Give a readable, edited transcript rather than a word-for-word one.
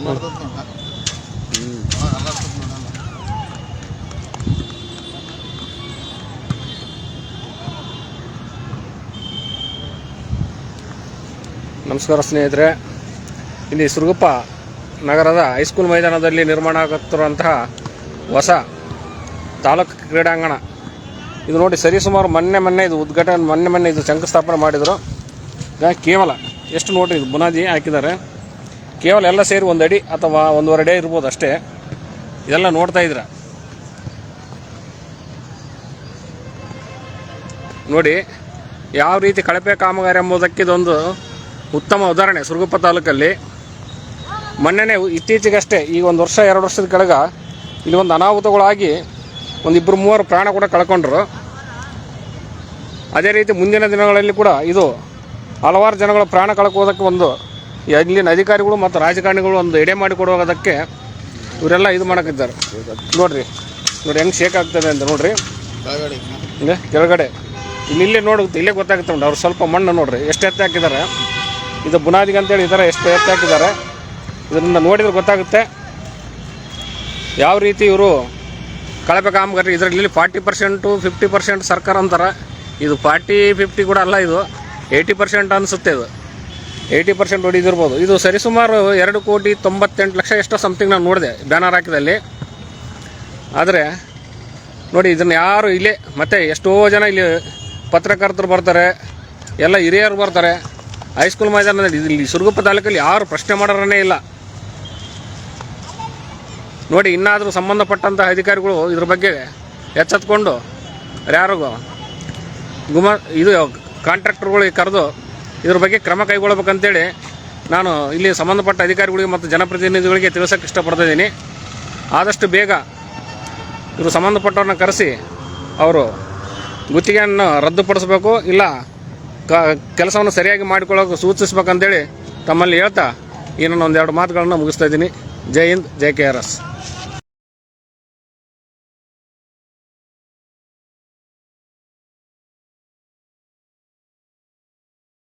ನಮಸ್ಕಾರ ಸ್ನೇಹಿತರೆ, ಇಲ್ಲಿ ಸುರಗುಪ್ಪ ನಗರದ ಹೈಸ್ಕೂಲ್ ಮೈದಾನದಲ್ಲಿ ನಿರ್ಮಾಣ ಆಗುತ್ತಿರುವಂತಹ ಹೊಸ ತಾಲೂಕು ಕ್ರೀಡಾಂಗಣ ಇದು ನೋಡಿ. ಸರಿಸುಮಾರು ಮೊನ್ನೆ ಇದು ಉದ್ಘಾಟನೆ ಮೊನ್ನೆ ಇದು ಶಂಕುಸ್ಥಾಪನೆ ಮಾಡಿದರು. ಕೇವಲ ಎಷ್ಟು ನೋಡ್ರಿ, ಇದು ಬುನಾದಿ ಹಾಕಿದ್ದಾರೆ. ಕೇವಲ ಎಲ್ಲ ಸೇರಿ 1 ಅಡಿ ಅಥವಾ 1.5 ಅಡಿ ಇರ್ಬೋದು ಅಷ್ಟೇ. ಇದೆಲ್ಲ ನೋಡ್ತಾ ಇದ್ರ ನೋಡಿ ಯಾವ ರೀತಿ ಕಳಪೆ ಕಾಮಗಾರಿ ಎಂಬುದಕ್ಕೆ ಇದೊಂದು ಉತ್ತಮ ಉದಾಹರಣೆ. ಸುರಗುಪ್ಪ ತಾಲೂಕಲ್ಲಿ ಮೊನ್ನೆ ಇತ್ತೀಚೆಗಷ್ಟೇ ಈಗ 1 ವರ್ಷ 2 ವರ್ಷದ ಕೆಳಗೆ ಇಲ್ಲಿ ಒಂದು ಅನಾಹುತಗಳಾಗಿ 1-2-3 ಪ್ರಾಣ ಕೂಡ ಕಳ್ಕೊಂಡ್ರು. ಅದೇ ರೀತಿ ಮುಂದಿನ ದಿನಗಳಲ್ಲಿ ಕೂಡ ಇದು ಹಲವಾರು ಜನಗಳ ಪ್ರಾಣ ಕಳ್ಕೋದಕ್ಕೆ ಇಲ್ಲಿನ ಅಧಿಕಾರಿಗಳು ಮತ್ತು ರಾಜಕಾರಣಿಗಳು ಒಂದು ಎಡೆ ಮಾಡಿಕೊಡುವುದಕ್ಕೆ ಇವರೆಲ್ಲ ಇದು ಮಾಡಕ್ಕಿದ್ದಾರೆ. ನೋಡಿ ಹೆಂಗೆ ಶೇಕ್ ಆಗ್ತದೆ ಅಂತ ನೋಡ್ರಿ. ಹಿಂಗೆ ಕೆಳಗಡೆ ಇಲ್ಲೇ ನೋಡುತ್ತೆ, ಇಲ್ಲೇ ಗೊತ್ತಾಗುತ್ತೆ ನೋಡಿ. ಅವ್ರು ಸ್ವಲ್ಪ ಮಣ್ಣು ನೋಡ್ರಿ ಎಷ್ಟು ಎತ್ತಿ ಹಾಕಿದ್ದಾರೆ. ಇದು ಬುನಾದಿಗೆ ಅಂತೇಳಿ ಈ ಥರ ಎಷ್ಟು ಎತ್ತಿ ಹಾಕಿದ್ದಾರೆ. ಇದರಿಂದ ನೋಡಿದ್ರೆ ಗೊತ್ತಾಗುತ್ತೆ ಯಾವ ರೀತಿ ಇವರು ಕಳಪೆ ಕಾಮಗಾರಿ. ಇದರಲ್ಲಿ 40% 50% ಸರ್ಕಾರ ಅಂತಾರೆ. ಇದು 40-50 ಕೂಡ ಅಲ್ಲ, ಇದು 80% ಅನಿಸುತ್ತೆ. ಇದು 80% ಹೊಡಿದಿರ್ಬೋದು. ಇದು ಸರಿಸುಮಾರು 2,98,00,000 ಎಷ್ಟೋ ಸಮಥಿಂಗ್ ನಾನು ನೋಡಿದೆ ಬ್ಯಾನರ್ ಹಾಕಿದಲ್ಲಿ. ಆದರೆ ನೋಡಿ ಇದನ್ನು ಯಾರು ಇಲ್ಲೇ ಮತ್ತು ಎಷ್ಟೋ ಜನ ಇಲ್ಲಿ ಪತ್ರಕರ್ತರು ಬರ್ತಾರೆ, ಎಲ್ಲ ಹಿರಿಯರು ಬರ್ತಾರೆ. ಹೈಸ್ಕೂಲ್ ಮೈದಾನದಲ್ಲಿ ಇಲ್ಲಿ ಸುರಗುಪ್ಪ ತಾಲೂಕಲ್ಲಿ ಯಾರು ಪ್ರಶ್ನೆ ಮಾಡೋರನ್ನೇ ಇಲ್ಲ ನೋಡಿ. ಇನ್ನಾದರೂ ಸಂಬಂಧಪಟ್ಟಂಥ ಅಧಿಕಾರಿಗಳು ಇದ್ರ ಬಗ್ಗೆ ಎಚ್ಚೆತ್ಕೊಂಡು ಯಾರಿಗೂ ಇದು ಕಾಂಟ್ರಾಕ್ಟರ್ಗಳಿಗೆ ಕರೆದು ಇದ್ರ ಬಗ್ಗೆ ಕ್ರಮ ಕೈಗೊಳ್ಳಬೇಕಂತೇಳಿ ನಾನು ಇಲ್ಲಿ ಸಂಬಂಧಪಟ್ಟ ಅಧಿಕಾರಿಗಳಿಗೆ ಮತ್ತು ಜನಪ್ರತಿನಿಧಿಗಳಿಗೆ ತಿಳಿಸೋಕ್ಕೆ ಇಷ್ಟಪಡ್ತಾಯಿದ್ದೀನಿ. ಆದಷ್ಟು ಬೇಗ ಇವರು ಸಂಬಂಧಪಟ್ಟವ್ರನ್ನ ಕರೆಸಿ ಅವರು ಗುತ್ತಿಗೆಯನ್ನು ರದ್ದುಪಡಿಸಬೇಕು, ಇಲ್ಲ ಕೆಲಸವನ್ನು ಸರಿಯಾಗಿ ಮಾಡಿಕೊಳ್ಳೋಕೆ ಸೂಚಿಸಬೇಕಂತೇಳಿ ತಮ್ಮಲ್ಲಿ ಹೇಳ್ತಾ ಈ ನಾನು 1-2 ಮಾತುಗಳನ್ನು ಮುಗಿಸ್ತಾ ಇದ್ದೀನಿ. ಜೈ ಹಿಂದ್, ಜೈ KRS.